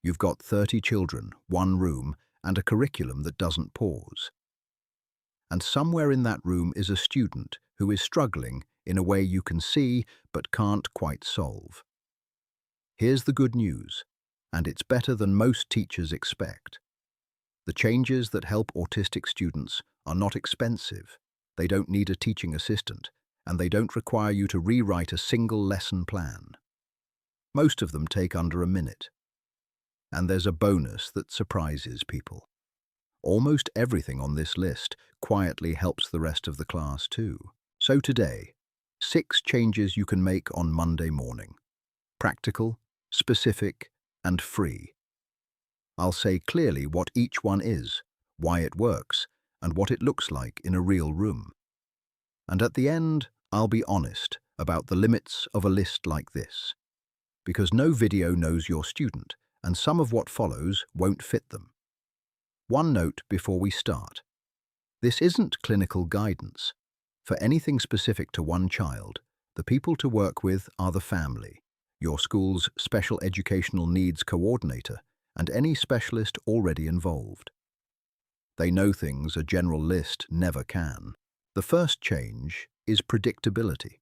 You've got 30 children, one room, and a curriculum that doesn't pause. And somewhere in that room is a student who is struggling in a way you can see but can't quite solve. Here's the good news, and it's better than most teachers expect. The changes that help autistic students are not expensive. They don't need a teaching assistant, and they don't require you to rewrite a single lesson plan. Most of them take under a minute. And there's a bonus that surprises people. Almost everything on this list quietly helps the rest of the class too. So today, 6 changes you can make on Monday morning. Practical, specific, and free. I'll say clearly what each one is, why it works, and what it looks like in a real room. And at the end, I'll be honest about the limits of a list like this. Because no video knows your student, and some of what follows won't fit them. One note before we start. This isn't clinical guidance. For anything specific to one child, the people to work with are the family, your school's special educational needs coordinator, and any specialist already involved. They know things a general list never can. The first change is predictability.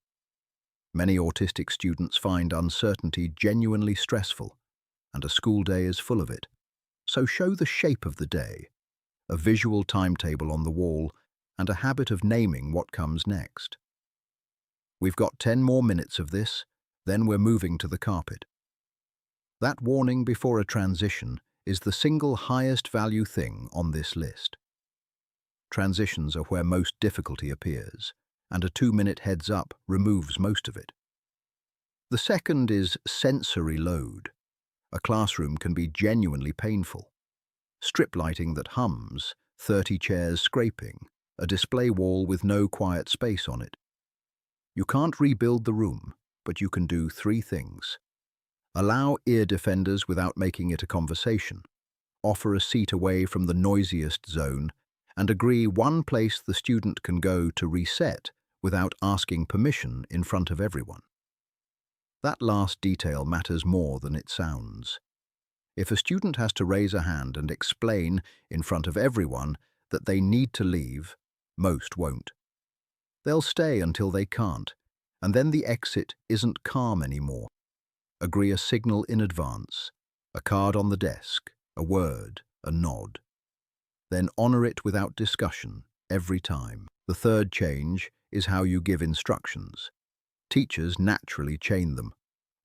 Many autistic students find uncertainty genuinely stressful, and a school day is full of it. So show the shape of the day, a visual timetable on the wall, and a habit of naming what comes next. We've got 10 more minutes of this, then we're moving to the carpet. That warning before a transition is the single highest value thing on this list. Transitions are where most difficulty appears, and a 2-minute heads up removes most of it. The second is sensory load. A classroom can be genuinely painful. Strip lighting that hums, 30 chairs scraping, a display wall with no quiet space on it. You can't rebuild the room, but you can do 3 things. Allow ear defenders without making it a conversation. Offer a seat away from the noisiest zone, and agree one place the student can go to reset without asking permission in front of everyone. That last detail matters more than it sounds. If a student has to raise a hand and explain in front of everyone that they need to leave, most won't. They'll stay until they can't, and then the exit isn't calm anymore. Agree a signal in advance, a card on the desk, a word, a nod. Then honor it without discussion, every time. The third change is how you give instructions. Teachers naturally chain them.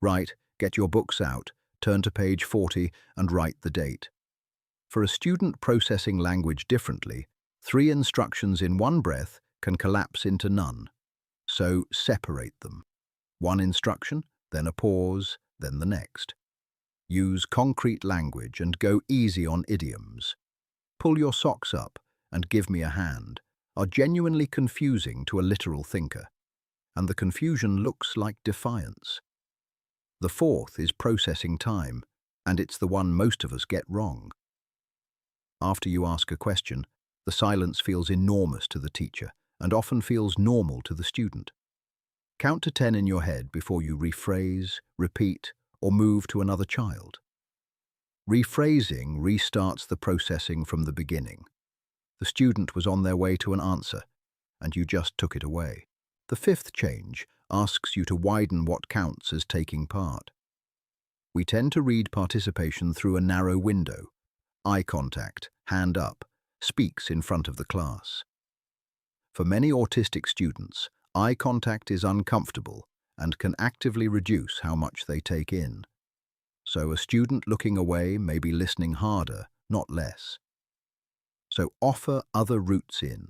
Write, get your books out, turn to page 40 and write the date. For a student processing language differently, 3 instructions in one breath can collapse into none. So separate them. 1 instruction, then a pause, then the next. Use concrete language and go easy on idioms. Pull your socks up and give me a hand are genuinely confusing to a literal thinker, and the confusion looks like defiance. The fourth is processing time, and it's the one most of us get wrong. After you ask a question, the silence feels enormous to the teacher and often feels normal to the student. Count to 10 in your head before you rephrase, repeat, or move to another child. Rephrasing restarts the processing from the beginning. The student was on their way to an answer, and you just took it away. The fifth change asks you to widen what counts as taking part. We tend to read participation through a narrow window. Eye contact, hand up, speaks in front of the class. For many autistic students, eye contact is uncomfortable and can actively reduce how much they take in. So a student looking away may be listening harder, not less. So offer other routes in.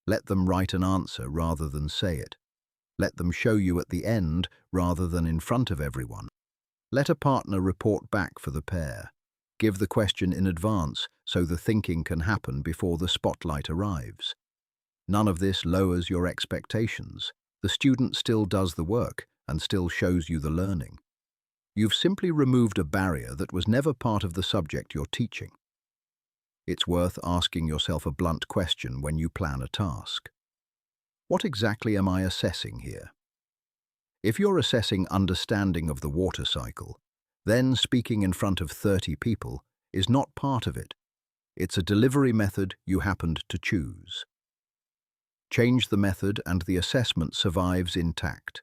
Let them write an answer rather than say it. Let them show you at the end rather than in front of everyone. Let a partner report back for the pair. Give the question in advance so the thinking can happen before the spotlight arrives. None of this lowers your expectations. The student still does the work and still shows you the learning. You've simply removed a barrier that was never part of the subject you're teaching. It's worth asking yourself a blunt question when you plan a task. What exactly am I assessing here? If you're assessing understanding of the water cycle, Then speaking in front of 30 people is not part of it. It's a delivery method you happened to choose. Change the method and the assessment survives intact.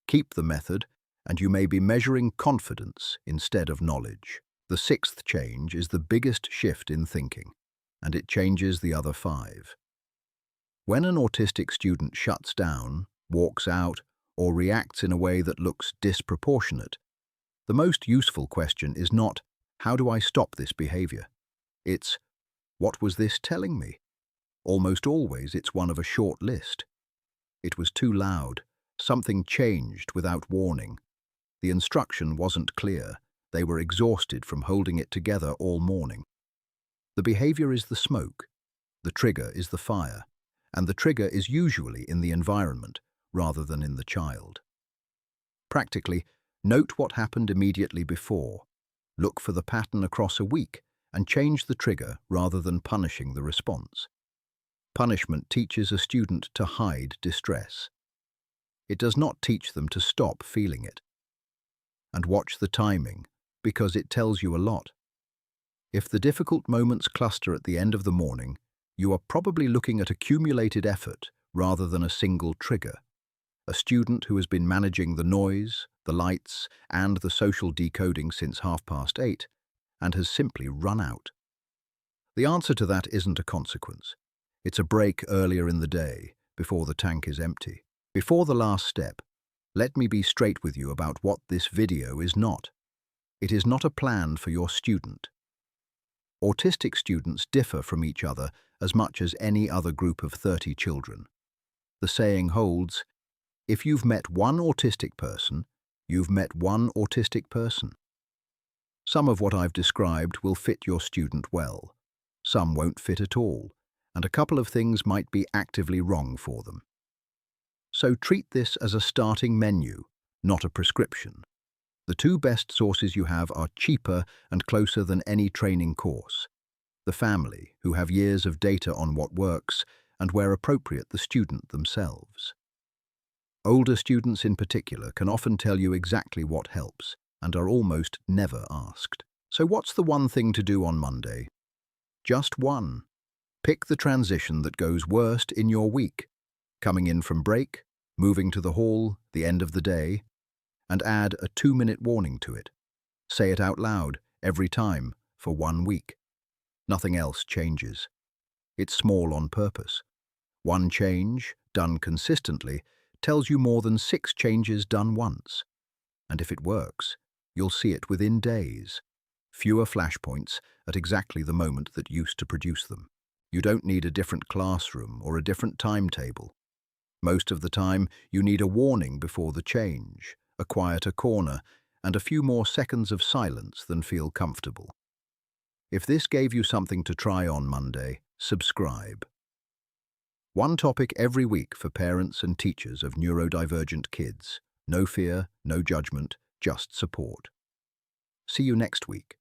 Keep the method and you may be measuring confidence instead of knowledge. The sixth change is the biggest shift in thinking, and it changes the other five. When an autistic student shuts down, walks out, or reacts in a way that looks disproportionate, the most useful question is not, how do I stop this behavior? It's, what was this telling me? Almost always it's one of a short list. It was too loud. Something changed without warning. The instruction wasn't clear. They were exhausted from holding it together all morning. The behavior is the smoke. The trigger is the fire. And the trigger is usually in the environment rather than in the child. Practically, note what happened immediately before. Look for the pattern across a week and change the trigger rather than punishing the response. Punishment teaches a student to hide distress. It does not teach them to stop feeling it. And watch the timing, because it tells you a lot. If the difficult moments cluster at the end of the morning, you are probably looking at accumulated effort rather than a single trigger. A student who has been managing the noise, the lights, and the social decoding since 8:30 and has simply run out. The answer to that isn't a consequence. It's a break earlier in the day, before the tank is empty. Before the last step, let me be straight with you about what this video is not. It is not a plan for your student. Autistic students differ from each other as much as any other group of 30 children. The saying holds, if you've met one autistic person, you've met one autistic person. Some of what I've described will fit your student well. Some won't fit at all, and a couple of things might be actively wrong for them. So treat this as a starting menu, not a prescription. The two best sources you have are cheaper and closer than any training course. The family, who have years of data on what works, and where appropriate, the student themselves. Older students in particular can often tell you exactly what helps, and are almost never asked. So what's the one thing to do on Monday? Just one. Pick the transition that goes worst in your week, coming in from break, moving to the hall, the end of the day, and add a 2-minute warning to it. Say it out loud every time for 1 week. Nothing else changes. It's small on purpose. One change, done consistently, tells you more than 6 changes done once. And if it works, you'll see it within days. Fewer flashpoints at exactly the moment that used to produce them. You don't need a different classroom or a different timetable. Most of the time, you need a warning before the change, a quieter corner, and a few more seconds of silence than feel comfortable. If this gave you something to try on Monday, subscribe. One topic every week for parents and teachers of neurodivergent kids. No fear, no judgment, just support. See you next week.